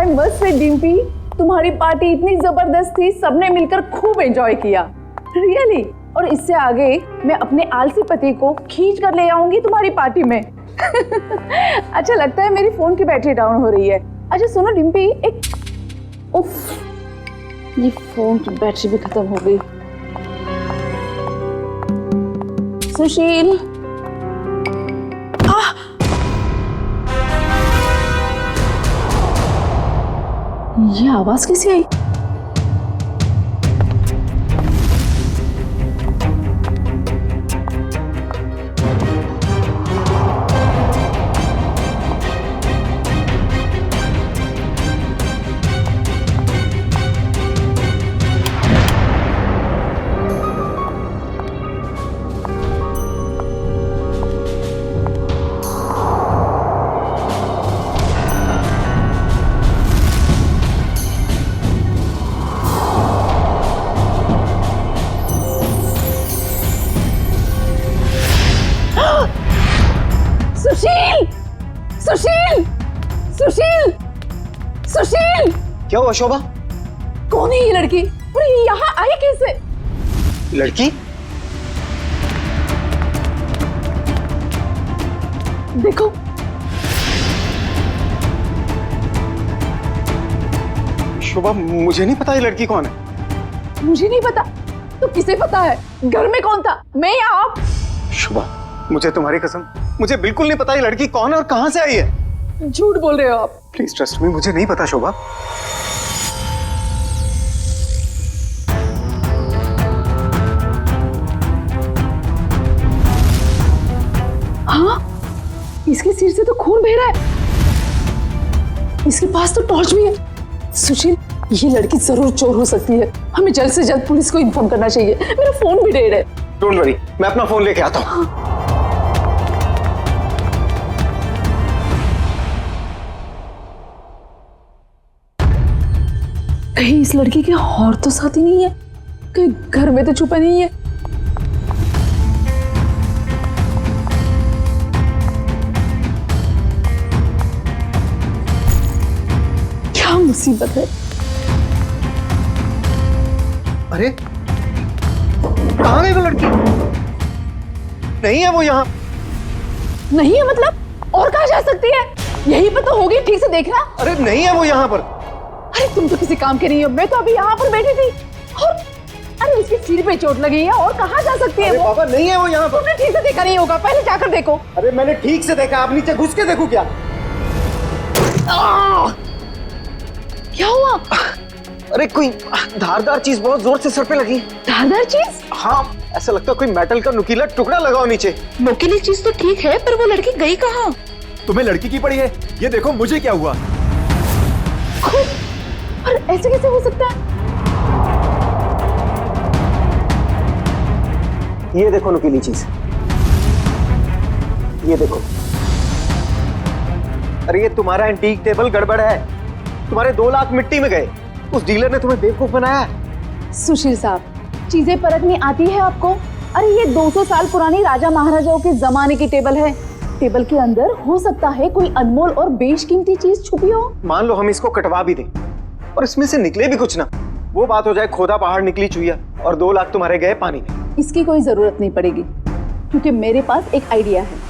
Must say Dimpy, तुम्हारी party इतनी जबरदस्त थी, सबने मिलकर खूब एंजॉय किया, रियली। और इससे आगे मैं अपने आलसी पति को खींच कर ले आऊंगी तुम्हारी पार्टी में। अच्छा लगता है मेरी फोन की बैटरी डाउन हो रही है। अच्छा सुनो डिम्पी, एक उफ, ये फोन की बैटरी भी खत्म हो गई। सुशील, ये आवाज कैसे आई? सुशील, सुशील, सुशील, सुशील! क्या हुआ शोभा? कौन है ये लड़की और ये यहाँ आई कैसे? लड़की? देखो, शोभा मुझे नहीं पता ये लड़की कौन है। मुझे नहीं पता तो किसे पता है? घर में कौन था, मैं या आप? शोभा मुझे तुम्हारी कसम, मुझे बिल्कुल नहीं पता ये लड़की कौन है और कहां से आई है। झूठ बोल रहे हो आप। प्लीज ट्रस्ट मी, मुझे नहीं पता शोभा। हाँ, इसके सिर से तो खून बह रहा है, इसके पास तो टॉर्च भी है। सुशील, ये लड़की जरूर चोर हो सकती है, हमें जल्द से जल्द पुलिस को इन्फॉर्म करना चाहिए। मेरा फोन भी डेड है। डोंट वरी, मैं अपना फोन लेके आता हूँ। कहीं इस लड़की के और तो साथी नहीं है, कहीं घर में तो छुपा नहीं है। क्या मुसीबत है। अरे कहाँ गई वो लड़की? नहीं है वो यहाँ। नहीं है मतलब? और कहाँ जा सकती है? यहीं पर तो होगी, ठीक से देखना। अरे नहीं है वो यहाँ पर। अरे तुम तो किसी काम के नहीं हो, मैं तो अभी यहाँ पर बैठी थी और अरे उसके सिर पे चोट लगी है, और कहाँ जा सकती है वो? बाबा नहीं है वो यहाँ पर। तुमने ठीक से देखा नहीं होगा, पहले जाकर देखो। अरे मैंने ठीक से देखा, आप नीचे घुस के देखो क्या? क्या हुआ? अरे कोई धारदार चीज बहुत जोर से सर पे लगी। धारदार चीज? हाँ, ऐसा लगता है कोई मेटल का नुकीला टुकड़ा लगाओ नीचे। नुकीली चीज तो ठीक है, पर वो लड़की गई कहाँ? तुम्हें लड़की की पड़ी है? ये देखो मुझे क्या हुआ। और ऐसे कैसे हो सकता है? ये देखो नुकीली चीज, ये देखो। अरे ये तुम्हारा एंटीक टेबल गड़बड़ है, तुम्हारे 2 लाख मिट्टी में गए। उस डीलर ने तुम्हें बेवकूफ बनाया है। सुशील साहब, चीजें परखनी आती है आपको? अरे ये 200 साल पुरानी राजा महाराजाओं के जमाने की टेबल है। टेबल के अंदर हो सकता है कोई अनमोल और बेशकीमती चीज छुपी हो। मान लो हम इसको कटवा भी दें और इसमें से निकले भी कुछ ना, वो बात हो जाए खोदा पहाड़ निकली चुईया और 2 लाख तुम्हारे गए पानी में। इसकी कोई जरूरत नहीं पड़ेगी, क्योंकि मेरे पास एक आइडिया है।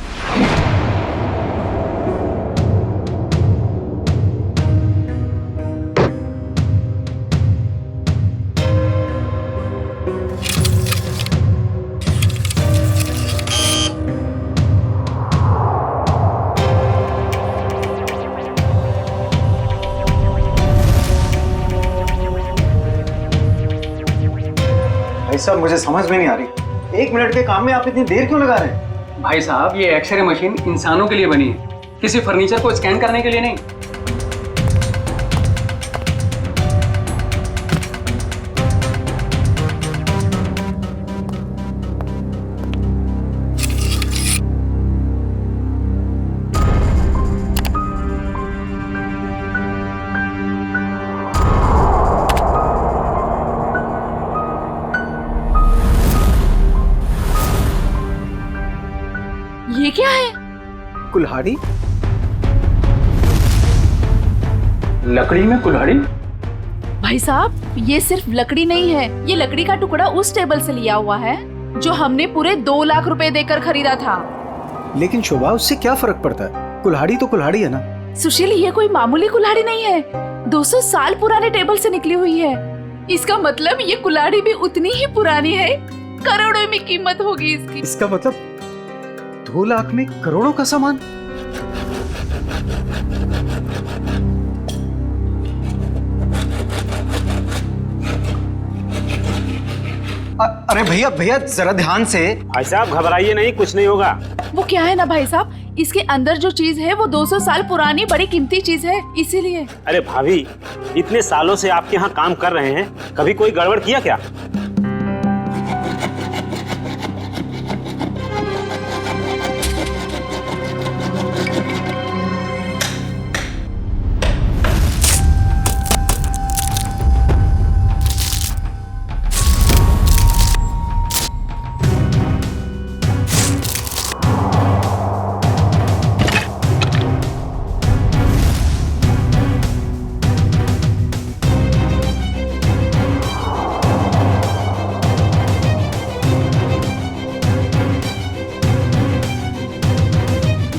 भाई साहब मुझे समझ में नहीं आ रही, 1 मिनट के काम में आप इतनी देर क्यों लगा रहे हैं? भाई साहब, ये एक्सरे मशीन इंसानों के लिए बनी है, किसी फर्नीचर को स्कैन करने के लिए नहीं। ये क्या है? कुल्हाड़ी? लकड़ी में कुल्हाड़ी? भाई साहब, ये सिर्फ लकड़ी नहीं है, ये लकड़ी का टुकड़ा उस टेबल से लिया हुआ है जो हमने पूरे 2 लाख रुपए देकर खरीदा था। लेकिन शोभा, उससे क्या फर्क पड़ता है? कुल्हाड़ी तो कुल्हाड़ी है ना। सुशील, ये कोई मामूली कुल्हाड़ी नहीं है, 200 साल पुराने टेबल से निकली हुई है। इसका मतलब ये कुल्हाड़ी भी उतनी ही पुरानी है, करोड़ों में कीमत होगी इसकी। इसका मतलब 2 लाख में करोड़ों का सामान। अरे भैया भैया, जरा ध्यान से। भाई साहब घबराइए नहीं, कुछ नहीं होगा। वो क्या है ना भाई साहब, इसके अंदर जो चीज है वो 200 साल पुरानी बड़ी कीमती चीज है, इसीलिए। अरे भाभी, इतने सालों से आपके यहाँ काम कर रहे हैं, कभी कोई गड़बड़ किया क्या?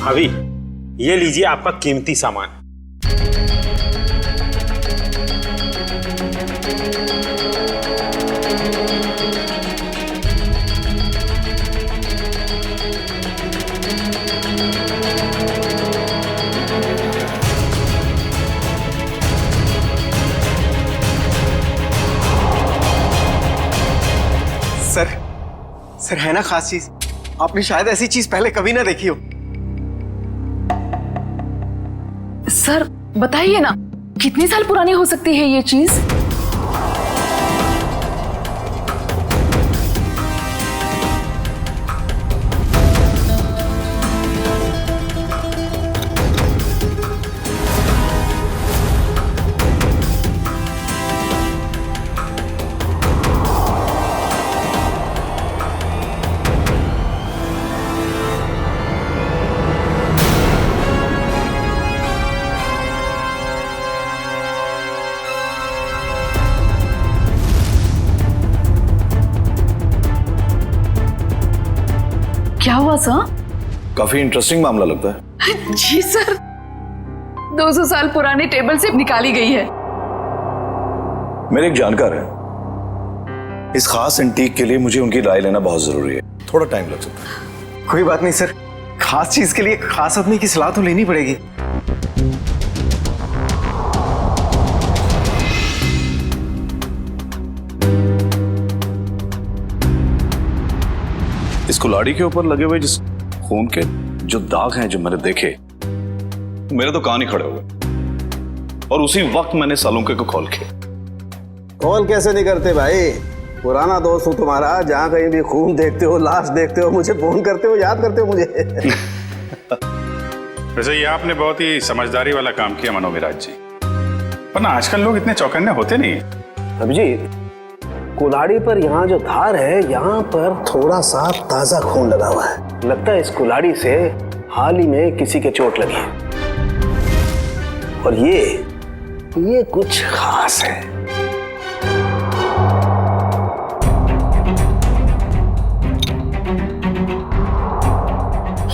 भाभी, ये लीजिए आपका कीमती सामान। सर है ना खास चीज? आपने शायद ऐसी चीज पहले कभी ना देखी हो। सर बताइए ना, कितने साल पुरानी हो सकती है ये चीज? क्या हुआ सर? काफी इंटरेस्टिंग मामला लगता है। जी सर, 200 साल पुराने टेबल से निकाली गई है। मेरे एक जानकार है, इस खास एंटीक के लिए मुझे उनकी राय लेना बहुत जरूरी है, थोड़ा टाइम लग सकता है। कोई बात नहीं सर, खास चीज के लिए खास आदमी की सलाह तो लेनी पड़ेगी। इस कुल्हाड़ी के ऊपर लगे हुए जिस खून के जो दाग हैं जो मैंने देखे, मेरे तो कान ही खड़े हो गए। और उसी वक्त मैंने सालुंके को कॉल किया। कॉल कैसे नहीं करते भाई, पुराना दोस्त हूँ तुम्हारा। जहाँ कहीं भी खून देखते हो, लाश देखते हो, मुझे फोन करते हो, याद करते हो मुझे। वैसे ये आपने बहुत ही समझदारी वाला काम किया मनोविराज जी, वरना आजकल लोग इतने चौकन्ने होते नहीं। अभिजीत, कुल्हाड़ी पर यहाँ जो धार है, यहाँ पर थोड़ा सा ताजा खून लगा हुआ है। लगता है इस कुल्हाड़ी से हाल ही में किसी के चोट लगी है। और ये कुछ खास है।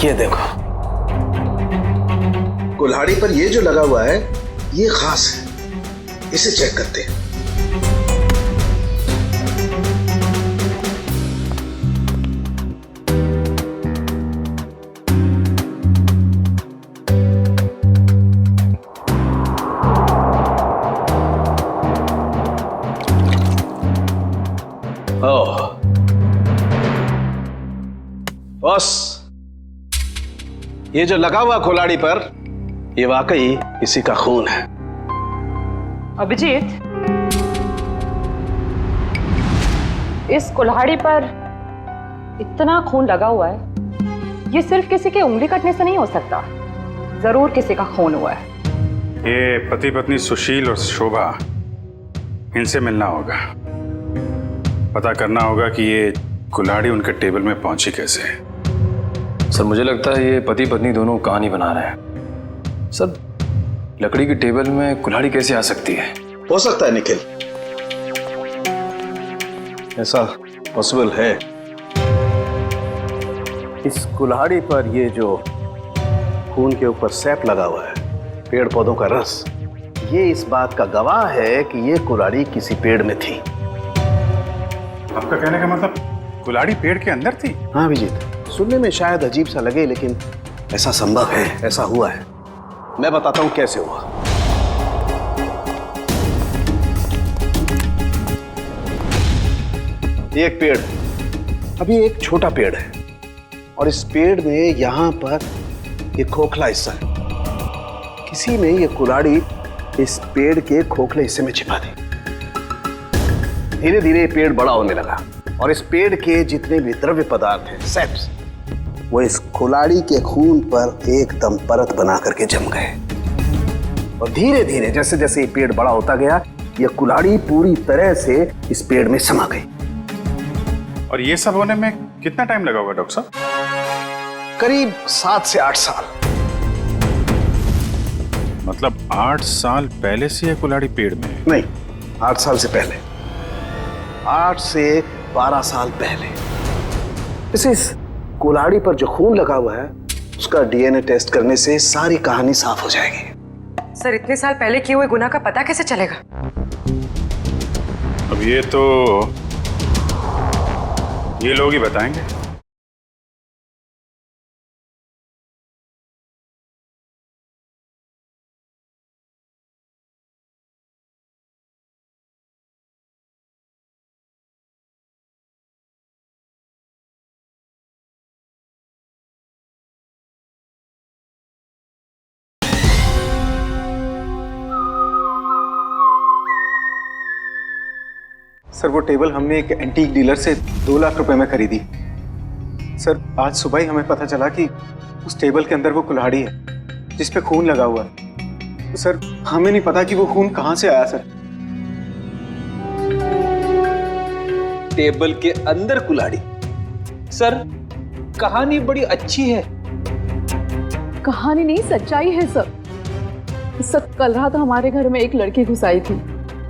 ये देखो, कुल्हाड़ी पर ये जो लगा हुआ है ये खास है, इसे चेक करते हैं। बॉस, ये जो लगा हुआ कुल्हाड़ी पर, ये वाकई किसी का खून है। अभिजीत, इस कुल्हाड़ी पर इतना खून लगा हुआ है, ये सिर्फ किसी के उंगली कटने से नहीं हो सकता, जरूर किसी का खून हुआ है। ये पति पत्नी सुशील और शोभा, इनसे मिलना होगा, पता करना होगा कि ये कुल्हाड़ी उनके टेबल में पहुंची कैसे। सर मुझे लगता है ये पति पत्नी दोनों कहानी बना रहे हैं। सर लकड़ी की टेबल में कुल्हाड़ी कैसे आ सकती है? हो सकता है निखिल, ऐसा पॉसिबल है। इस कुल्हाड़ी पर ये जो खून के ऊपर सैप लगा हुआ है, पेड़ पौधों का रस, ये इस बात का गवाह है कि ये कुल्हाड़ी किसी पेड़ में थी। आपका कहने का मतलब कुल्हाड़ी पेड़ के अंदर थी? हाँ अभिजीत, सुनने में शायद अजीब सा लगे लेकिन ऐसा संभव है, ऐसा हुआ है। मैं बताता हूं कैसे हुआ। ये एक पेड़, अभी एक छोटा पेड़ है और इस पेड़ में यहां पर एक खोखला हिस्सा है। किसी ने ये कुल्हाड़ी इस पेड़ के खोखले हिस्से में छिपा दी। धीरे धीरे ये पेड़ बड़ा होने लगा और इस पेड़ के जितने भी द्रव्य पदार्थ हैं, सेप्स, वो इस कुल्हाड़ी के खून पर एकदम परत बना करके जम गए। और धीरे धीरे जैसे जैसे ये पेड़ बड़ा होता गया, ये कुल्हाड़ी पूरी तरह से इस पेड़ में समा गई। और ये सब होने में कितना टाइम लगा होगा डॉक्टर साहब? करीब 7 से 8 साल। मतलब 8 साल पहले से ये कुल्हाड़ी पेड़ में है? नहीं, 8 साल से पहले, 8 से 12 साल पहले। इस कुल्हाड़ी पर जो खून लगा हुआ है, उसका डीएनए टेस्ट करने से सारी कहानी साफ हो जाएगी। सर, इतने साल पहले किए हुए गुनाह का पता कैसे चलेगा? अब ये तो ये लोग ही बताएंगे। सर वो टेबल हमने एक एंटीक डीलर से 2 लाख रुपए में खरीदी। सर आज सुबह ही हमें पता चला कि उस टेबल के अंदर वो कुल्हाड़ी है जिस पे खून लगा हुआ है। तो सर हमें नहीं पता कि वो खून कहां से आया। सर टेबल के अंदर कुल्हाड़ी? सर कहानी बड़ी अच्छी है। कहानी नहीं, सच्चाई है सर। सर कल रात हमारे घर में एक लड़की घुस आई थी,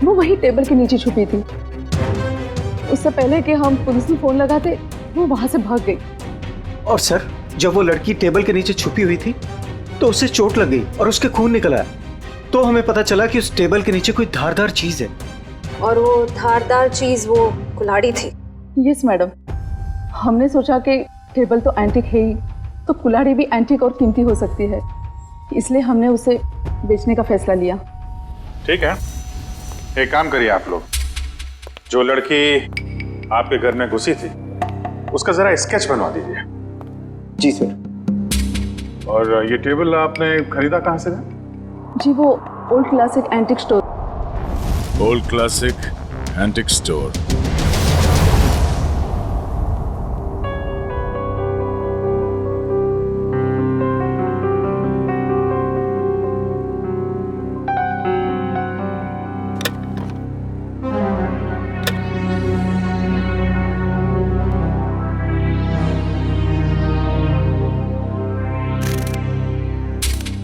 वो वही टेबल के नीचे छुपी थी। उससे पहले कि हम पुलिस में फोन लगाते, वो वहां से भाग गई। और सर जब वो लड़की टेबल के नीचे छुपी हुई थी तो उसे चोट लग गई और उसके खून निकल आया। तो हमें पता चला कि उस टेबल के नीचे कोई धारदार चीज है। और वो धारदार चीज वो कुल्हाड़ी थी। यस मैडम, हमने सोचा कि टेबल तो एंटीक है ही, तो कुल्हाड़ी भी एंटीक और कीमती हो सकती है, इसलिए हमने उसे बेचने का फैसला लिया। ठीक है, एक काम करिए आप लोग, जो लड़की आपके घर में घुसी थी उसका जरा स्केच बनवा दीजिए। जी सर। और ये टेबल आपने खरीदा कहाँ से था? जी वो old classic antique store. Old classic antique store.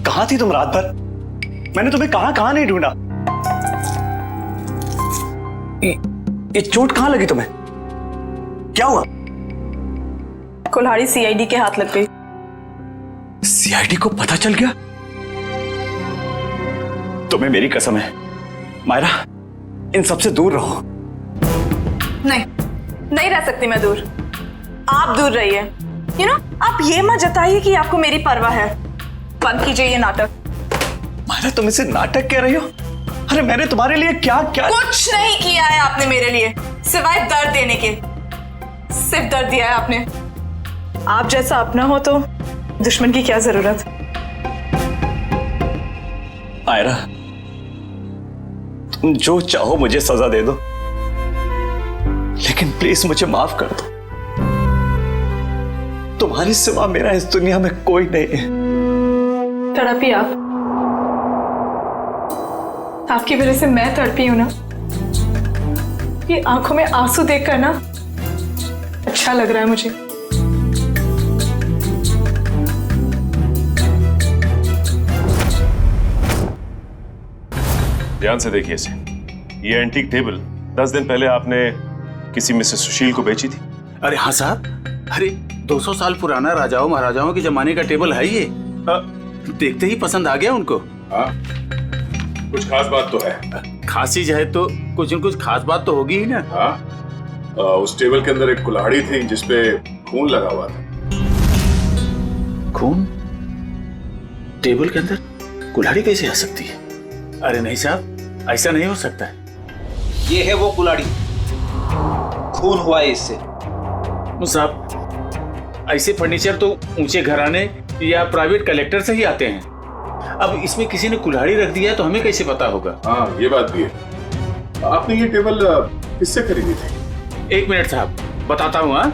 कहाँ थी तुम रात भर? मैंने तुम्हें कहाँ नहीं ढूंढा। ये चोट कहाँ लगी तुम्हें? क्या हुआ? कुल्हाड़ी सीआईडी के हाथ लग गई। सीआईडी को पता चल गया? तुम्हें मेरी कसम है मायरा, इन सबसे दूर रहो। नहीं रह सकती मैं दूर। आप दूर रहिए। आप ये मत जताइए कि आपको मेरी परवाह है। बंद कीजिए ये नाटक। मायरा तुम इसे नाटक कह रही हो? अरे मैंने तुम्हारे लिए क्या कुछ नहीं किया है आपने मेरे लिए, सिवाय दर्द देने के। सिर्फ दर्द दिया है आपने। आप जैसा अपना हो तो दुश्मन की क्या जरूरत। मायरा तुम जो चाहो मुझे सजा दे दो, लेकिन प्लीज मुझे माफ कर दो। तुम्हारे सिवा मेरा इस दुनिया में कोई नहीं है। तड़पी आप। आपकी वजह से मैं तड़पी हूं ना। ये आंखों में आंसू देखकर ना अच्छा लग रहा है मुझे। ध्यान से देखिए इसे। ये एंटीक टेबल 10 दिन पहले आपने किसी मिसेस सुशील को बेची थी। अरे हाँ साहब, अरे 200 साल पुराना राजाओं महाराजाओं के जमाने का टेबल है ये। देखते ही पसंद आ गया उनको। हाँ, कुछ खास बात तो है। खास चीज है तो कुछ न कुछ खास बात तो होगी ही ना। हाँ, उस टेबल के अंदर एक कुल्हाड़ी थी जिसपे खून लगा हुआ था। खून? टेबल के अंदर कुल्हाड़ी कैसे आ सकती है? अरे नहीं साहब, ऐसा नहीं हो सकता है। ये है वो कुल्हाड़ी, खून हुआ है इससे। साहब, ऐसे फर्नीचर तो ऊंचे घराने या प्राइवेट कलेक्टर से ही आते हैं। अब इसमें किसी ने कुल्हाड़ी रख दिया तो हमें कैसे पता होगा? हाँ, ये बात भी है। आपने ये टेबल किससे खरीदी थी? 1 मिनट साहब, बताता हूँ। हाँ,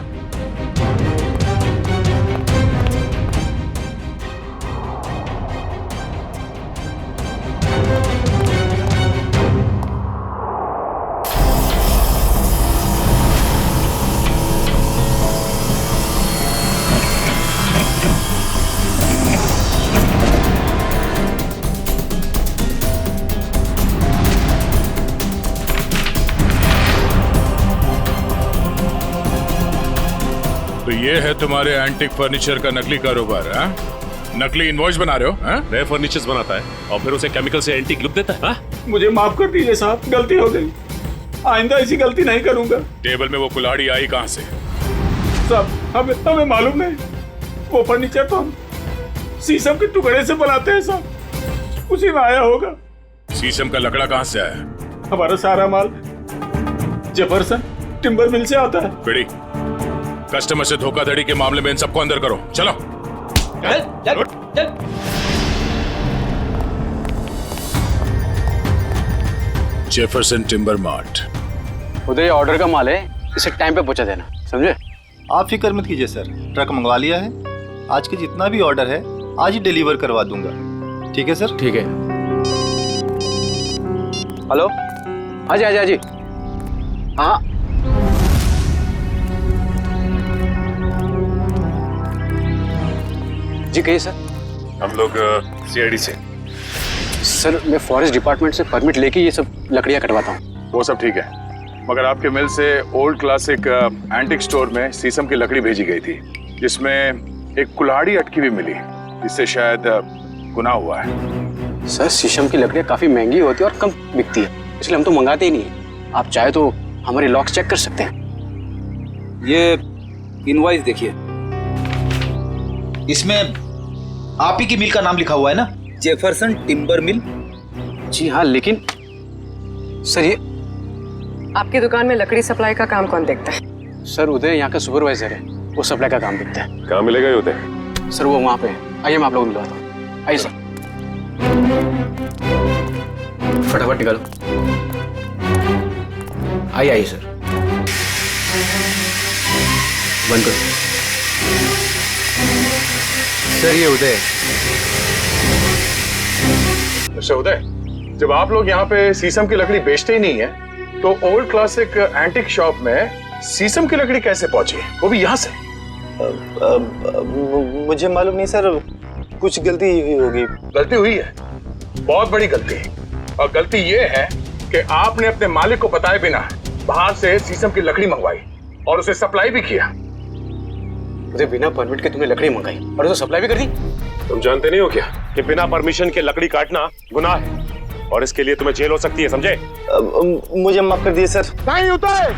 तो ये है तुम्हारे एंटीक फर्नीचर का नकली कारोबार। हाँ, नकली इनवॉइस बना रहे हो? हाँ, नए फर्नीचर्स बनाता है और फिर उसे केमिकल से एंटीक लुक देता है। हाँ? मुझे माफ कर दीजिए साहब, गलती हो गई। आइंदा ऐसी गलती नहीं करूंगा। टेबल में वो कुल्हाड़ी आई कहाँ से? साहब, हमें मालूम नहीं। वो फर्नीचर तो हम शीशम के टुकड़े से बनाते हैं साहब, उसी में आया होगा। शीशम का लकड़ा कहाँ से आया? हमारा सारा माल जेफरसन टिम्बर मिल से आता है। बिड़ी, कस्टमर से धोखाधड़ी के मामले में इन सबको अंदर करो। चलो। चल, चल, चल। Jefferson timber mart. Uday, order का माल है, इसे टाइम पे पहुंचा देना, समझे? आप फिक्र मत कीजिए सर, ट्रक मंगवा लिया है। आज के जितना भी ऑर्डर है आज ही डिलीवर करवा दूंगा। ठीक है सर? ठीक है। हेलो, हाँ जी, हाँ जी, हाँ जी। हाँ, जी कहिए सर। हम लोग सीआईडी से। सर, मैं फॉरेस्ट डिपार्टमेंट से परमिट लेके ये सब लकड़ियाँ कटवाता हूँ। वो सब ठीक है, मगर आपके मिल से ओल्ड क्लासिक एंटिक स्टोर में शीशम की लकड़ी भेजी गई थी जिसमें एक कुल्हाड़ी अटकी हुई मिली, जिससे शायद गुनाह हुआ है। सर, शीशम की लकड़ियाँ काफी महंगी होती है और कम बिकती है, इसलिए हम तो मंगाते ही नहीं है। आप चाहे तो हमारे लॉक्स चेक कर सकते हैं। ये इनवॉइस देखिए, इसमें आप ही की मिल का नाम लिखा हुआ है ना, जेफरसन टिम्बर मिल। जी हाँ, लेकिन सर ये आपकी दुकान में लकड़ी सप्लाई का काम कौन देखता है? सर, उदय यहाँ का सुपरवाइजर है, वो सप्लाई का काम देखता है। कहाँ मिलेगा ये उदय? सर, वो वहाँ पे है। आइए, मैं आप लोगों को मिलवाता हूँ। आइए सर, फटाफट निकालो। आइए आइए सर, बंद करो। सर, ये उदय। अच्छा उदय, जब आप लोग यहाँ पे शीशम की लकड़ी बेचते ही नहीं है, तो ओल्ड क्लासिक एंटिक शॉप में शीशम की लकड़ी कैसे पहुंची, वो भी यहाँ से? मुझे मालूम नहीं सर, कुछ गलती हुई होगी। गलती हुई है, बहुत बड़ी गलती है। और गलती ये है कि आपने अपने मालिक को बताए बिना बाहर से शीशम की लकड़ी मंगवाई और उसे सप्लाई भी किया। उदय, बिना परमिट के तुमने लकड़ी मंगाई और उसे सप्लाई भी कर दी। तुम जानते नहीं हो क्या कि बिना परमिशन के लकड़ी काटना गुनाह है और इसके लिए तुम्हें जेल हो सकती है, समझे? मुझे माफ कर दिए सर। नहीं उदय,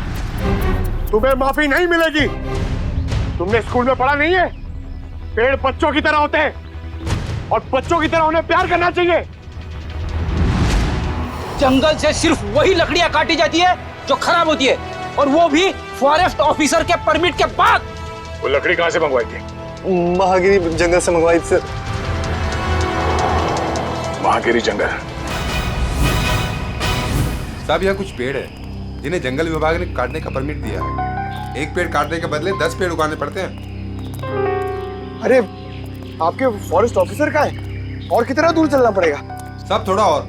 तुम्हें माफी नहीं मिलेगी। तुमने स्कूल में पढ़ा नहीं है, पेड़ बच्चों की तरह होते हैं और बच्चों की तरह उन्हें प्यार करना चाहिए। जंगल से सिर्फ वही लकड़ियां काटी जाती है जो खराब होती है, और वो भी फॉरेस्ट ऑफिसर के परमिट के बाद। वो लकड़ी कहाँ से मंगवाई थी? महागिरी जंगल से मंगवाई सर। महागिरी जंगल? साहब, यहाँ कुछ पेड़ है जिन्हें जंगल विभाग ने काटने का परमिट दिया है। एक पेड़ काटने के बदले 10 पेड़ उगाने पड़ते हैं। अरे, आपके फॉरेस्ट ऑफिसर का है, और कितना दूर चलना पड़ेगा? साहब, थोड़ा और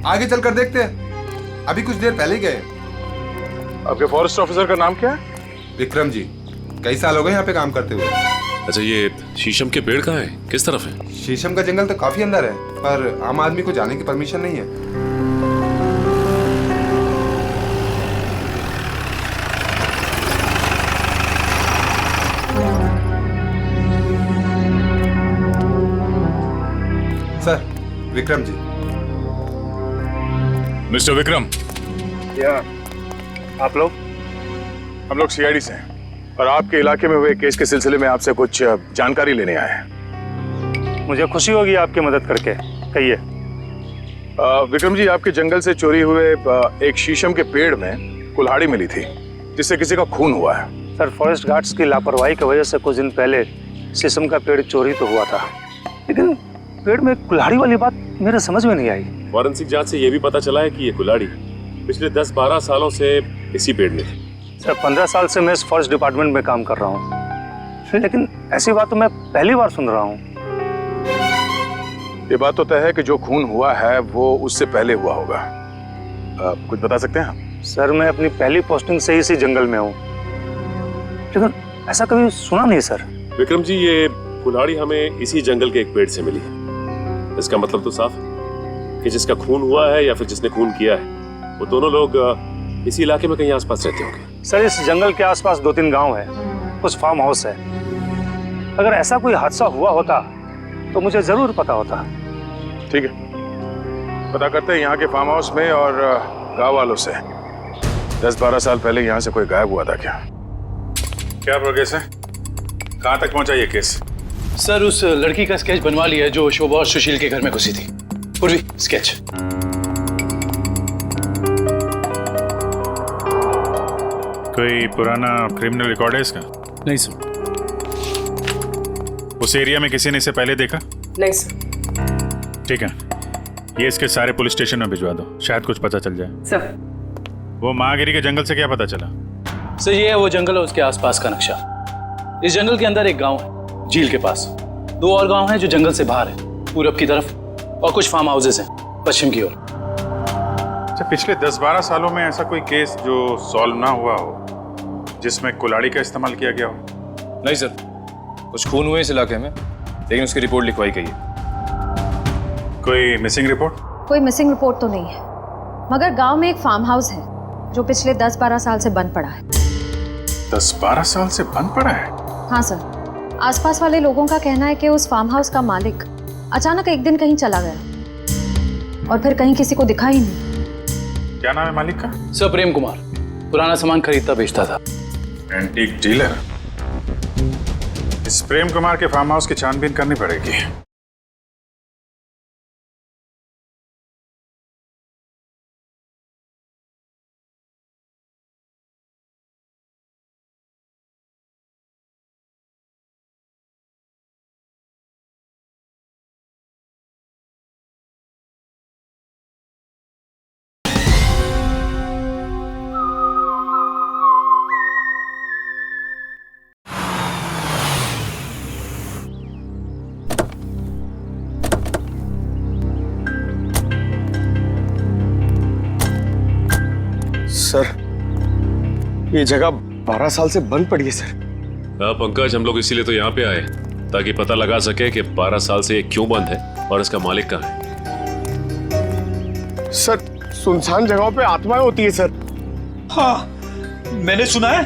आगे चलकर देखते हैं, अभी कुछ देर पहले ही गए। आपके फॉरेस्ट ऑफिसर का नाम क्या है? विक्रम जी, कई साल हो गए यहाँ पे काम करते हुए। अच्छा, ये शीशम के पेड़ कहाँ है, किस तरफ है? शीशम का जंगल तो काफी अंदर है, पर आम आदमी को जाने की परमिशन नहीं है। सर, विक्रम जी। मिस्टर विक्रम। या आप लोग? हम लोग सीआईडी से हैं और आपके इलाके में हुए केस के सिलसिले में आपसे कुछ जानकारी लेने आए हैं। मुझे खुशी होगी आपकी मदद करके। कहिए। विक्रम जी, आपके जंगल से चोरी हुए एक शीशम के पेड़ में कुल्हाड़ी मिली थी जिससे किसी का खून हुआ है। सर, फॉरेस्ट गार्ड्स की लापरवाही की वजह से कुछ दिन पहले शीशम का पेड़ चोरी तो हुआ था, लेकिन पेड़ में कुल्हाड़ी वाली बात मेरे समझ में नहीं आई। फॉरेंसिक जांच से ये भी पता चला है कि ये कुल्हाड़ी पिछले 10-12 सालों से इसी पेड़ में थी। सर, 15 साल से मैं इस फॉरेस्ट डिपार्टमेंट में काम कर रहा हूँ, लेकिन ऐसी बात तो मैं पहली बार सुन रहा हूँ। ये बात तो तय है कि जो खून हुआ है वो उससे पहले हुआ होगा। कुछ बता सकते हैं आप? सर, मैं अपनी पहली पोस्टिंग से इसी जंगल में हूँ, लेकिन ऐसा कभी सुना नहीं सर। विक्रम जी, ये कुल्हाड़ी हमें इसी जंगल के एक पेड़ से मिली है। इसका मतलब तो साफ है कि जिसका खून हुआ है या फिर जिसने खून किया है वो दोनों लोग इसी इलाके में कहीं आसपास रहते होंगे। सर, इस जंगल के आसपास 2-3 गांव है, कुछ फार्म हाउस है। अगर ऐसा कोई हादसा हुआ होता तो मुझे जरूर पता होता। ठीक है, पता करते हैं यहाँ के फार्म हाउस में और गांव वालों से 10-12 साल पहले यहाँ से कोई गायब हुआ था क्या? क्या प्रोग्रेस है? कहाँ तक पहुँचा ये केस? सर, उस लड़की का स्केच बनवा लिया है जो शोभा और सुशील के घर में घुसी थी। पूर्वी, स्केच। कोई पुराना क्रिमिनल रिकॉर्ड है इसका? नहीं सर। उस एरिया में किसी ने इसे पहले देखा? नहीं सर। ठीक है, ये इसके सारे पुलिस स्टेशन में भिजवा दो, शायद कुछ पता चल जाए। सर, वो महागिरी के जंगल से क्या पता चला? सर, ये है वो जंगल और उसके आसपास का नक्शा। इस जंगल के अंदर एक गांव है झील के पास, 2 और गांव हैं जो जंगल से बाहर है, पूरब की तरफ, और कुछ फार्म हाउसेस हैं पश्चिम की ओर। अच्छा, पिछले 10-12 सालों में ऐसा कोई केस जो सॉल्व ना हुआ हो जिसमें कुल्हाड़ी का इस्तेमाल किया गया हो? नहीं सर, कुछ खून हुए इस इलाके में, लेकिन उसकी रिपोर्ट लिखवाई गई है। कोई मिसिंग रिपोर्ट? कोई मिसिंग रिपोर्ट तो नहीं है, मगर गांव में एक फार्म हाउस है जो पिछले 10-12 साल से बंद पड़ा है। 10-12 साल से बंद पड़ा है? हाँ सर, आसपास वाले लोगों का कहना है कि उस फार्म हाउस का मालिक अचानक एक दिन कहीं चला गया और फिर कहीं किसी को दिखा ही नहीं। क्या नाम है मालिक का? सर, प्रेम कुमार। पुराना सामान खरीदता बेचता था। Antique dealer? इस प्रेम कुमार के फार्म हाउस की छानबीन करनी पड़ेगी। सर, ये जगह 12 साल से बंद पड़ी है सर। हाँ पंकज, हम लोग इसीलिए तो यहाँ पे आए ताकि पता लगा सके कि 12 साल से ये क्यों बंद है और इसका मालिक कहाँ है। सर, सुनसान जगहों पे आत्माएं होती है सर। हाँ, मैंने सुना है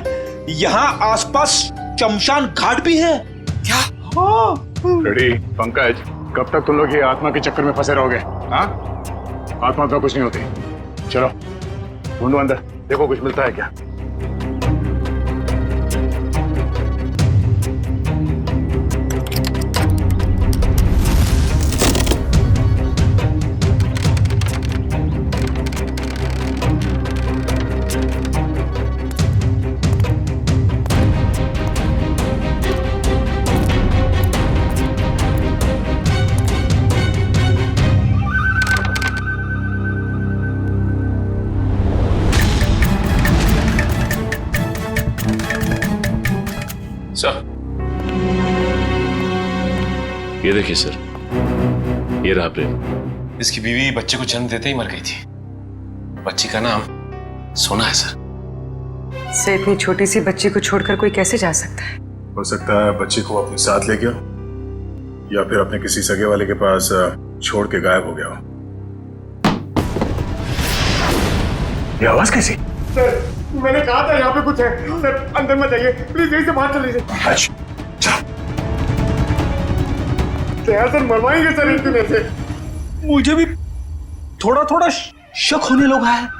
यहाँ आसपास शमशान घाट भी है। क्या? हाँ। रेडी पंकज, कब तक तुम लोग ये आत्मा के चक्कर में फंसे रहोगे? हाँ, आत्मा तो कुछ नहीं होती। चलो ढूंढो अंदर, देखो कुछ मिलता है क्या। सर, ये देखिए सर, ये रहा प्रेम। इसकी बीवी बच्चे को जन्म देते ही मर गई थी। बच्ची का नाम सोना है सर। से इतनी छोटी सी बच्ची को छोड़कर कोई कैसे जा सकता है? हो सकता है बच्ची को अपने साथ ले गया या फिर अपने किसी सगे वाले के पास छोड़ के गायब हो गया हो। ये आवाज कैसी? सर, मैंने कहा था यहाँ पे कुछ है। सर, अंदर मत जाइए प्लीज, यहीं से बाहर चले जाइए। अच्छा, यार सर, मरवाएंगे सर एक दिन ऐसे। मुझे भी थोड़ा थोड़ा शक होने लगा है।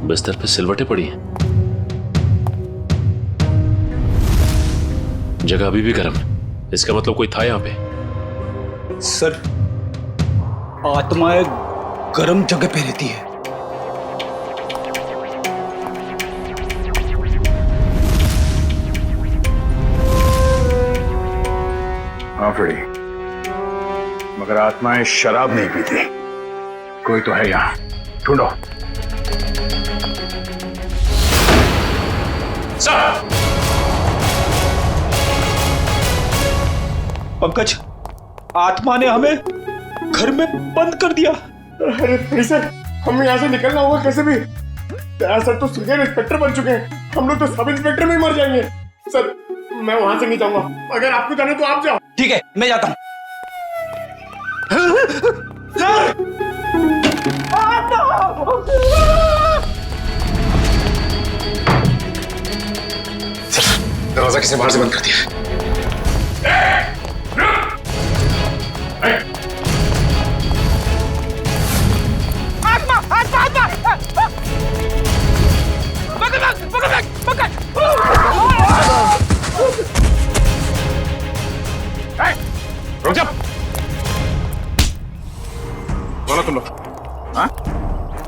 बिस्तर पे सिलवटें पड़ी हैं। जगह अभी भी गर्म है, इसका मतलब कोई था यहाँ पे। सर, आत्माएं गर्म जगह पे रहती है। हाँ फ्रेडी, मगर आत्माएं शराब नहीं पीती। कोई तो है यहाँ, ढूंढो। पंकज, आत्मा ने हमें घर में बंद कर दिया। अरे फ्रेडी सर, हमें यहाँ से निकलना होगा कैसे भी। दया सर तो सीनियर इंस्पेक्टर बन चुके हैं, हम लोग तो सब इंस्पेक्टर में ही मर जाएंगे। सर, मैं वहां से नहीं जाऊंगा, अगर आपको जाना तो आप जाओ। ठीक है, मैं जाता हूं। दरवाजा किसी बाहर से बंद कर दिया। आत्मा, आत्मा, आत्मा! पकड़! रुक जा! बोलो तुम लोग, हाँ?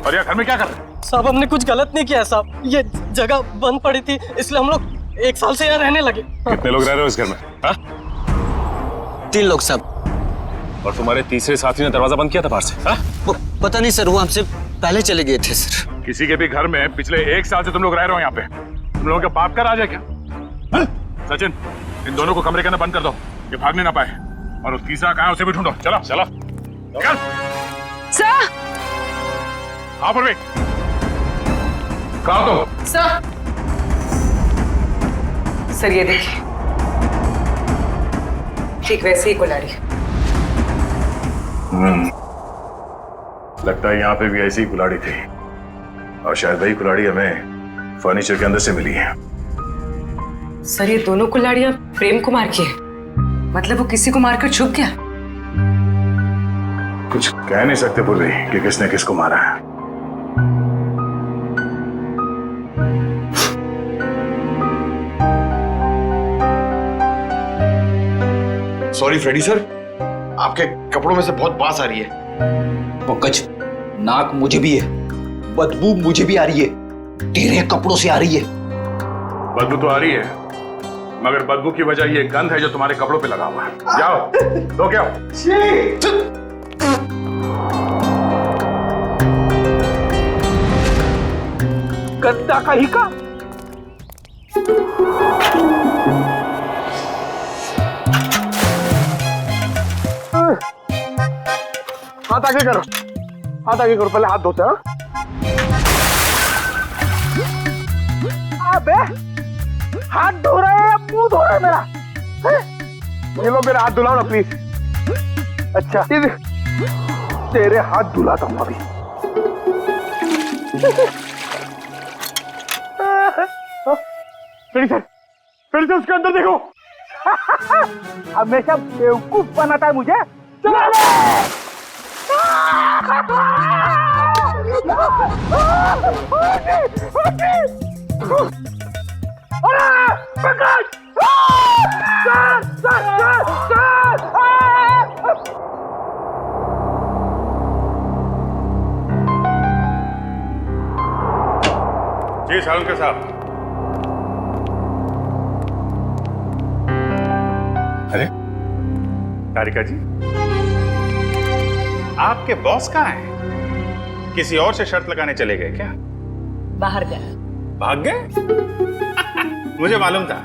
और यार घर में क्या कर रहे हो? साहब, हमने कुछ गलत नहीं किया साहब, ये जगह बंद पड़ी थी इसलिए हम लोग 1 साल से यहाँ रहने लगे। कितने लोग रह रहे हो इस घर में? हाँ? 3 लोग साहब। और तुम्हारे तीसरे साथी ने दरवाजा बंद किया था बाहर से? हाँ? वो पता नहीं सर, वो हमसे पहले चले गए थे सर। किसी के भी घर में पिछले 1 साल से तुम लोग रह रहे हो यहाँ पे? तुम लोगों के बाप का राज है क्या? हाँ? सचिन, इन दोनों को कमरे के अंदर बंद कर दो, ये भागने ना पाए। और वो तीसरा कहाँ है उसे भी ढूंढो। चलो चलो निकल। सर! हाँ परवीन, कहाँ तुम? सर ये देखिए, ठीक वैसे ही कुल्हाड़ी। लगता है यहाँ पे भी ऐसी ही कुल्हाड़ी थी, और शायद वही कुल्हाड़ी हमें फर्नीचर के अंदर से मिली है। सर, ये दोनों कुल्हाड़ियां प्रेम कुमार की है, मतलब वो किसी को मारकर छुप गया। कुछ कह नहीं सकते पूर्वी कि किसने किसको मारा है। सॉरी फ्रेडी सर, आपके कपड़ों में से बहुत बास आ रही है। पंकज, नाक मुझे भी है, बदबू मुझे भी आ रही है, तेरे कपड़ों से आ रही है। बदबू तो आ रही है, मगर बदबू की वजह ये गंध है जो तुम्हारे कपड़ों पे लगा हुआ है। जाओ धो के आओ। गंदा कहीं का। हाथ आगे करो, हाथ आगे करो, पहले हाथ धोते हैं। अबे, हाथ धो रहे हैं, मुंह धो रहा है मेरा। ये लो मेरा हाथ धुलाओ ना प्लीज। अच्छा, तेरे हाथ धुलाता हूँ अभी। फिर से उसके अंदर देखो। हमेशा बेवकूफ बनाता है मुझे। चलो जी सालुंके साहब। अरे तारिका जी, आपके बॉस कहाँ हैं? किसी और से शर्त लगाने चले गए क्या? बाहर गए। भाग गए? मुझे मालूम था,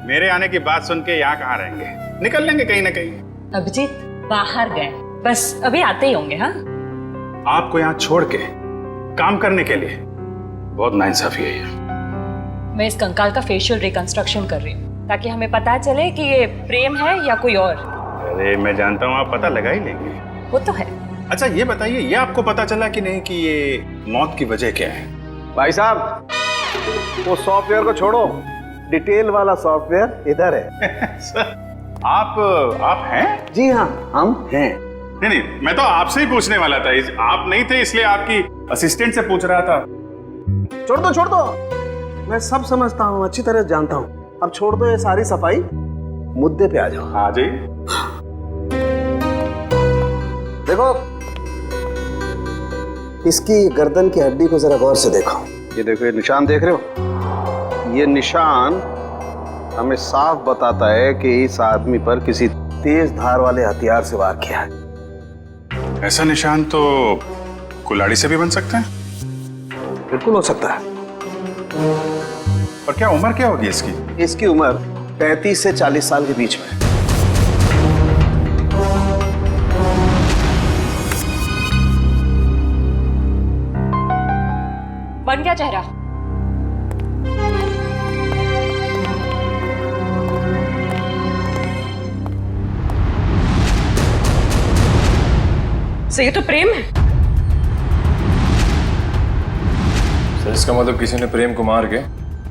मेरे आने की बात सुन के यहाँ कहाँ रहेंगे, निकल लेंगे कहीं ना कहीं। अभिजीत बाहर गए, बस अभी आते ही होंगे। हाँ, आपको यहाँ छोड़ के काम करने के लिए बहुत नाइंसाफी है ये। मैं इस कंकाल का फेशियल रिकंस्ट्रक्शन कर रही हूँ ताकि हमें पता चले कि ये प्रेम है या कोई और। अरे मैं जानता हूँ आप पता लगा ही लेंगे। वो तो है। अच्छा ये बताइए, ये आपको पता चला कि नहीं कि ये मौत की वजह क्या है? भाई साहब, वो सॉफ्टवेयर को छोड़ो, डिटेल वाला सॉफ्टवेयर इधर है। सर, आप हैं? जी हाँ, हम हैं। नहीं, मैं तो आपसे ही पूछने वाला था। आप नहीं थे इसलिए आपकी असिस्टेंट से पूछ रहा था। छोड़ दो, मैं सब समझता हूँ, अच्छी तरह जानता हूँ। अब छोड़ दो ये सारी सफाई, मुद्दे पे आ जाओ। हाँ जी। देखो, इसकी गर्दन की हड्डी को जरा गौर से देखो। ये देखो, ये निशान देख रहे हो? ये निशान हमें साफ बताता है कि इस आदमी पर किसी तेज धार वाले हथियार से वार किया है। ऐसा निशान तो कुल्हाड़ी से भी बन सकता है? बिल्कुल हो सकता है। और क्या उम्र क्या होगी इसकी? इसकी उम्र 35 से 40 साल के बीच में। बन गया चेहरा? सर ये तो प्रेम है। सर इसका मतलब किसी ने प्रेम को मार के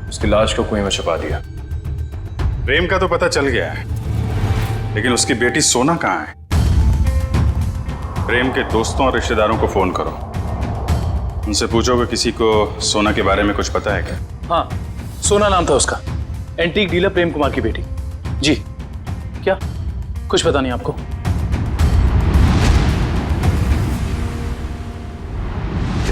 उसकी लाश को कुएं में छुपा दिया। प्रेम का तो पता चल गया है, लेकिन उसकी बेटी सोना कहाँ है? प्रेम के दोस्तों और रिश्तेदारों को फोन करो, उनसे पूछो कि किसी को सोना के बारे में कुछ पता है क्या? हाँ, सोना नाम था उसका, एंटीक डीलर प्रेम कुमार की बेटी। जी, क्या कुछ पता नहीं आपको?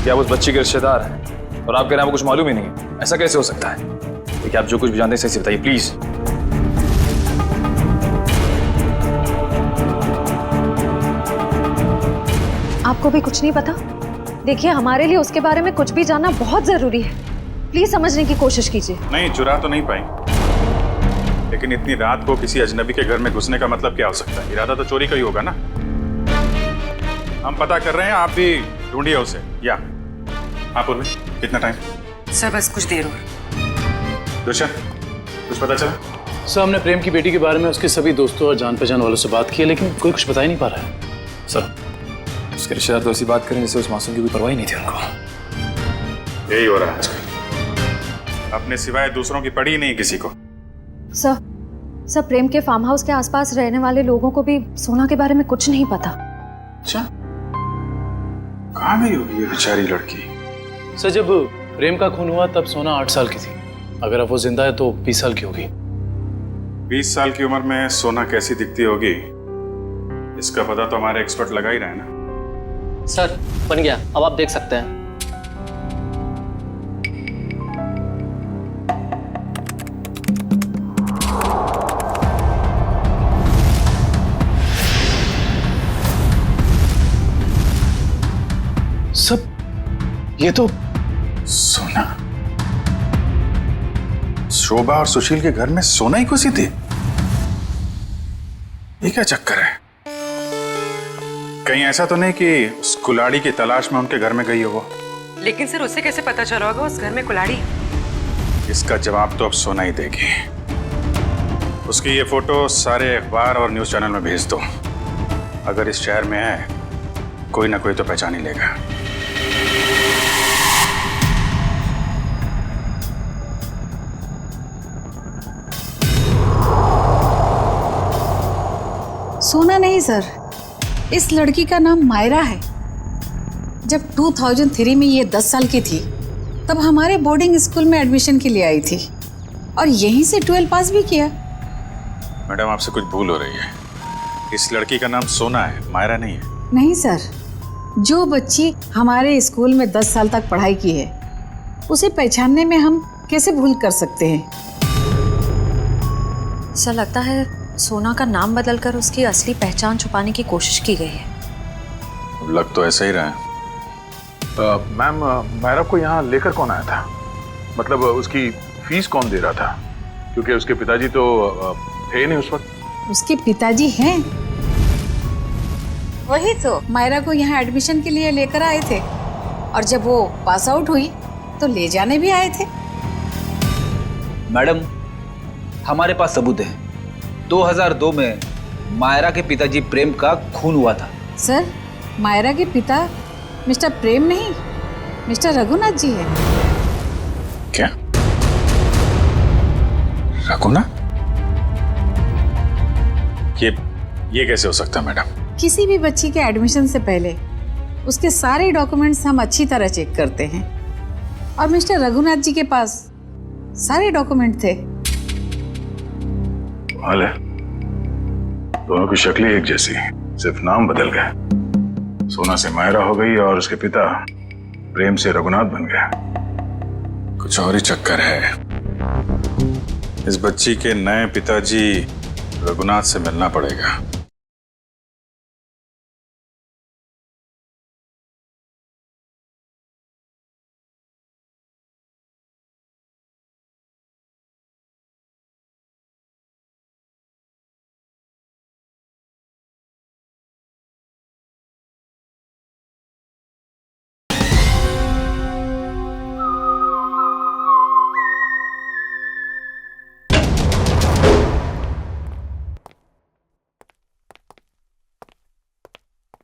क्या उस बच्ची के रिश्तेदार हैं और आप कह रहे हैं आपको कुछ मालूम ही नहीं है? ऐसा कैसे हो सकता है? देखिए, आप जो कुछ भी जानते हैं सही से बताइए प्लीज। आपको भी कुछ नहीं पता? देखिए, हमारे लिए उसके बारे में कुछ भी जानना बहुत जरूरी है। प्लीज समझने की कोशिश कीजिए। नहीं, चुरा तो नहीं पाई, लेकिन इतनी रात को किसी अजनबी के घर में घुसने का मतलब क्या हो सकता है? इरादा तो चोरी का ही होगा ना। हम पता कर रहे हैं, आप भी ढूंढिए उसे। या आप उर्वी, कितना टाइम? सर बस कुछ देर और। दुष्यंत, कुछ पता चला? सर हमने प्रेम की बेटी के बारे में उसके सभी दोस्तों और जान पहचान वालों से बात की है, लेकिन कोई कुछ बता ही नहीं पा रहा है। सर उसके रिश्तेदार तो ऐसी बात करें जैसे उस मासूम की कोई परवाह ही नहीं थी उनको। यही हो रहा है आजकल, अपने सिवाय दूसरों की पड़ी ही नहीं किसी को। सर प्रेम के फार्म हाउस के आसपास रहने वाले लोगों को भी सोना के बारे में कुछ नहीं पता। अच्छा, कहाँ गई होगी ये बेचारी लड़की? सर जब प्रेम का खून हुआ तब सोना 8 साल की थी। अगर अब वो जिंदा है तो 20 साल की होगी। 20 साल की उम्र में सोना कैसी दिखती होगी, इसका पता तो हमारे एक्सपर्ट लगा ही रहे हैं ना। सर बन गया, अब आप देख सकते हैं। सब ये तो सोना, शोभा और सुशील के घर में सोना ही घुसी थी। ये क्या चक्कर है? कहीं ऐसा तो नहीं कि उस कुल्हाड़ी की तलाश में उनके घर में गई हो वो? लेकिन सर उसे कैसे पता चला होगा उस घर में कुल्हाड़ी? इसका जवाब तो अब सोना ही देगी। उसकी ये फोटो सारे अखबार और न्यूज चैनल में भेज दो। अगर इस शहर में है कोई ना कोई तो पहचान ही लेगा। सोना नहीं सर, इस लड़की का नाम मायरा है। जब 2003 में ये 10 साल की थी तब हमारे बोर्डिंग स्कूल में एडमिशन के लिए आई थी और यहीं से 12 पास भी किया। मैडम आपसे कुछ भूल हो रही है। इस लड़की का नाम सोना है, मायरा नहीं है। नहीं सर, जो बच्ची हमारे स्कूल में 10 साल तक पढ़ाई की है उसे पहचानने में हम कैसे भूल कर सकते हैं? सर लगता है सोना का नाम बदलकर उसकी असली पहचान छुपाने की कोशिश की गई है। लग तो ऐसा ही रहा है। मैम, मायरा को यहाँ लेकर कौन आया था? मतलब उसकी फीस कौन दे रहा था? क्योंकि उसके पिताजी तो थे नहीं उस वक्त। उसके पिताजी हैं, वही तो मायरा को यहाँ एडमिशन के लिए लेकर आए थे और जब वो पास आउट हुई तो ले जाने भी आए थे। मैडम, हमारे पास सबूत है। 2002 में मायरा के पिताजी प्रेम का खून हुआ था। सर, मायरा के पिता मिस्टर प्रेम नहीं, मिस्टर रघुनाथ जी है। क्या? रघुनाथ? ये कैसे हो सकता है मैडम? किसी भी बच्ची के एडमिशन से पहले उसके सारे डॉक्यूमेंट्स हम अच्छी तरह चेक करते हैं और मिस्टर रघुनाथ जी के पास सारे डॉक्यूमेंट थे। हाल है, दोनों की शक्लें एक जैसी, सिर्फ नाम बदल गए। सोना से मायरा हो गई और उसके पिता प्रेम से रघुनाथ बन गया। कुछ और ही चक्कर है। इस बच्ची के नए पिताजी रघुनाथ से मिलना पड़ेगा।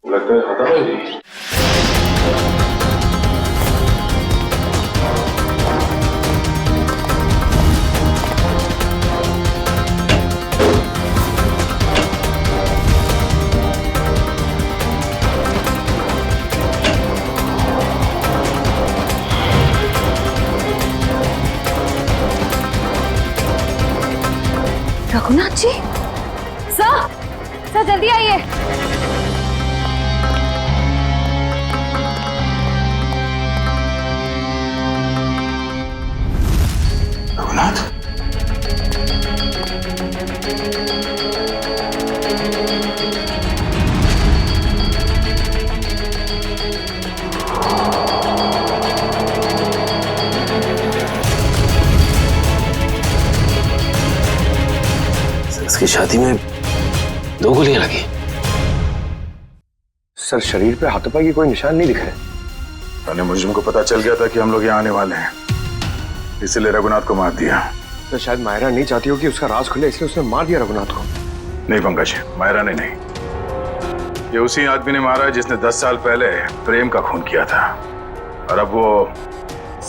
लगता है खत्म है जी। रघुनाथ जी, सर जल्दी आइए। रघुनाथ? इसकी छाती में 2 गोलियां लगी। सर, शरीर पे हाथों-पाई की कोई निशान नहीं दिख रहे। मुझको पता चल गया था कि हम लोग यहाँ आने वाले हैं, इसलिए रघुनाथ को मार दिया। तो शायद मायरा नहीं चाहती हो कि उसका राज खुले, इसलिए उसने मार दिया रघुनाथ को। नहीं पंकज, मायरा ने नहीं, ये उसी आदमी ने मारा जिसने 10 साल पहले प्रेम का खून किया था, और अब वो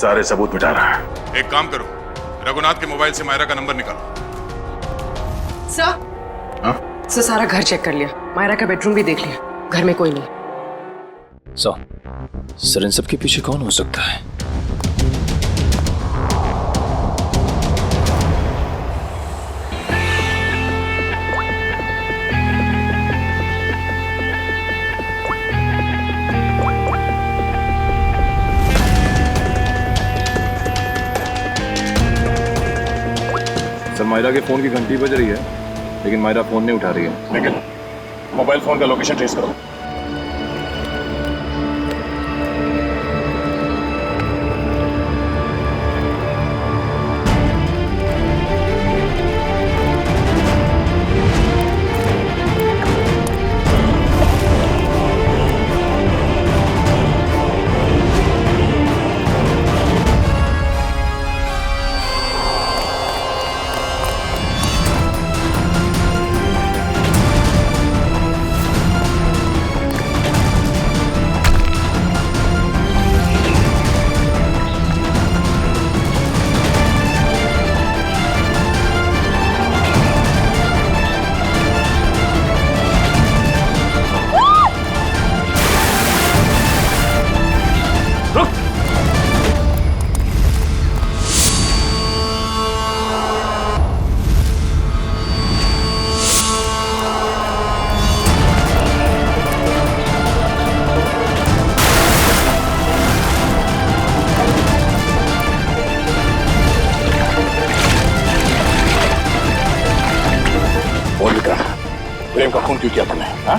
सारे सबूत मिटा रहा है। एक काम करो, रघुनाथ के मोबाइल से मायरा का नंबर निकालो। सर, सर सारा घर चेक कर लिया, मायरा का बेडरूम भी देख लिया, घर में कोई नहीं। सर, इन सब के पीछे कौन हो सकता है? सर, मायरा के फोन की घंटी बज रही है, लेकिन मायरा फोन नहीं उठा रही है। लेकिन मोबाइल फोन का लोकेशन ट्रेस करो। प्रेम का खून क्यों किया तुमने? हाँ?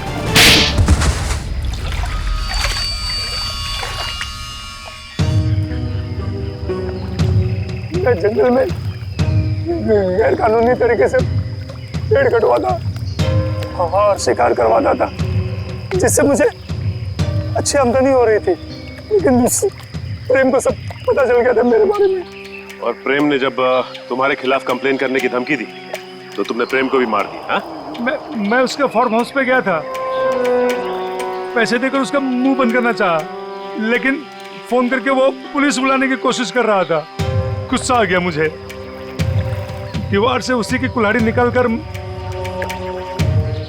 मैं जंगल में गैर कानूनी तरीके से पेड़ कटवाता और शिकार करवाता था, जिससे मुझे अच्छी आमदनी हो रही थी। लेकिन प्रेम को सब पता चल गया था मेरे बारे में, और प्रेम ने जब तुम्हारे खिलाफ कंप्लेन करने की धमकी दी तो तुमने प्रेम को भी मार दिया? हाँ? मैं उसके फार्म हाउस पे गया था, पैसे देकर उसका मुंह बंद करना चाहा, लेकिन फोन करके वो पुलिस बुलाने की कोशिश कर रहा था। गुस्सा आ गया मुझे, दीवार से उसी की कुल्हाड़ी निकालकर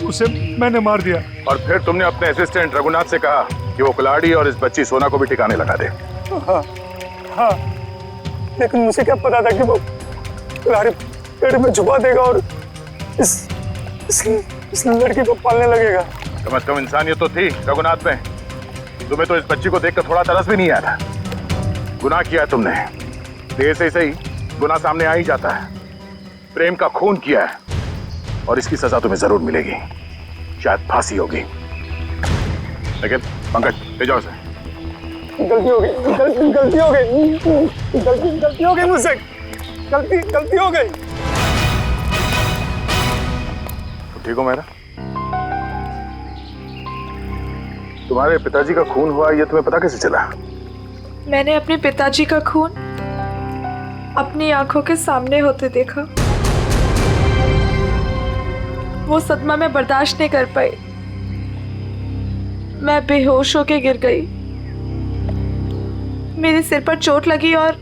उसे मैंने मार दिया। और फिर तुमने अपने असिस्टेंट रघुनाथ से कहा कि वो कुल्हाड़ी और इस बच्ची सोना को भी ठिकाने लगा दे। हाँ, लेकिन मुझे क्या पता था कि वो कुल्हाड़ी पेड़ में छुपा देगा और इस लड़की को पालने लगेगा। कम से कम इंसानियत तो थी रघुनाथ में। तुम्हें तो इस बच्ची को देखकर थोड़ा तरस भी नहीं आया था। गुनाह किया तुमने, देर से सही गुनाह सामने आ ही जाता है। प्रेम का खून किया है और इसकी सजा तुम्हें जरूर मिलेगी, शायद फांसी होगी। लेकिन पंकज ले जाओ इसे। गलती हो गई, गलती हो गई, गलती हो गई मुझसे, गलती हो गई। ठीक हो मेरा? तुम्हारे पिताजी का खून हुआ ये तुम्हें पता कैसे चला? मैंने अपने पिताजी का खून अपनी आंखों के सामने होते देखा। वो सदमा मैं बर्दाश्त नहीं कर पाई, मैं बेहोश होके गिर गई। मेरे सिर पर चोट लगी और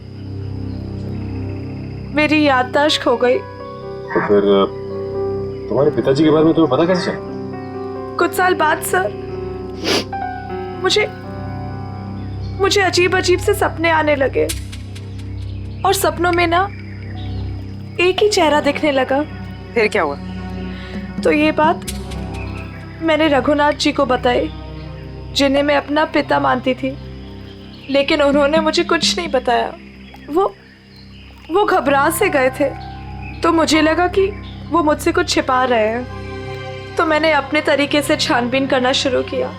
मेरी याददाश्त खो गई। तो फिर तुम्हारे पिताजी के बारे में तुम्हें पता कैसे चला? कुछ साल बाद सर, मुझे अजीब अजीब से सपने आने लगे और सपनों में ना एक ही चेहरा दिखने लगा। फिर क्या हुआ? तो ये बात मैंने रघुनाथ जी को बताई, जिन्हें मैं अपना पिता मानती थी, लेकिन उन्होंने मुझे कुछ नहीं बताया। वो घबरा से गए थे, तो मुझे लगा कि वो मुझसे कुछ छिपा रहे हैं। तो मैंने अपने तरीके से छानबीन करना शुरू किया।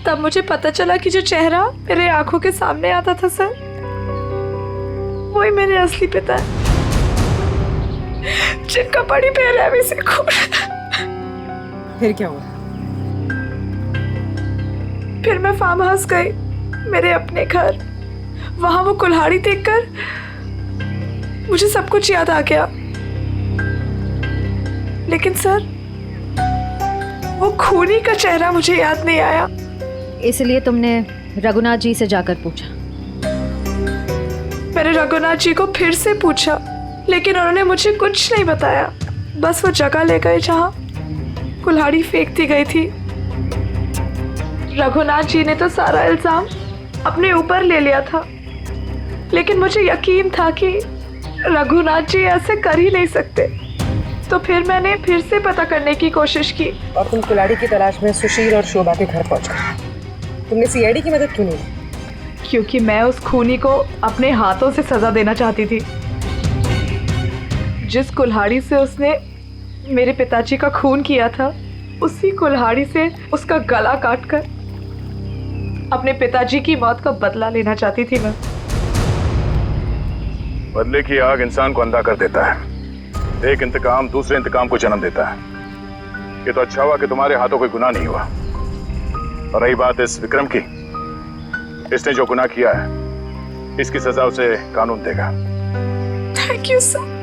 तब मुझे पता चला कि जो चेहरा मेरे आंखों के सामने आता था सर, वही मेरे असली पिता है, जिनका बड़ी बेरहमी से खून। फिर क्या हुआ? फिर मैं फार्म हाउस गई, मेरे अपने घर। वहां वो कुल्हाड़ी देखकर मुझे सब कुछ याद आ गया। लेकिन सर, वो खूनी का चेहरा मुझे याद नहीं आया। इसलिए तुमने रघुनाथ जी से जाकर पूछा? मैंने रघुनाथ जी को फिर से पूछा, लेकिन उन्होंने मुझे कुछ नहीं बताया। बस वो जगह ले गए जहां कुल्हाड़ी फेंक दी गई थी। रघुनाथ जी ने तो सारा इल्जाम अपने ऊपर ले लिया था, लेकिन मुझे यकीन था कि रघुनाथ जी ऐसे कर ही नहीं सकते। तो फिर मैंने फिर से पता करने की कोशिश की। और तुम कुल्हाड़ी की तलाश में सुशील और शोभा के घर पहुंच गए। तुमने सीआईडी की मदद क्यों नहीं ली? क्योंकि मैं उस खूनी को अपने हाथों से सजा देना चाहती थी। जिस कुल्हाड़ी से उसने मेरे पिताजी का खून किया था, उसी कुल्हाड़ी से उसका गला काटकर अपने पिताजी की मौत का बदला लेना चाहती थी मैं। बदले की आग इंसान को अंधा कर देता है। एक इंतकाम दूसरे इंतकाम को जन्म देता है। ये तो अच्छा हुआ कि तुम्हारे हाथों कोई गुनाह नहीं हुआ। और रही बात इस विक्रम की, इसने जो गुनाह किया है, इसकी सजा उसे कानून देगा। Thank you sir.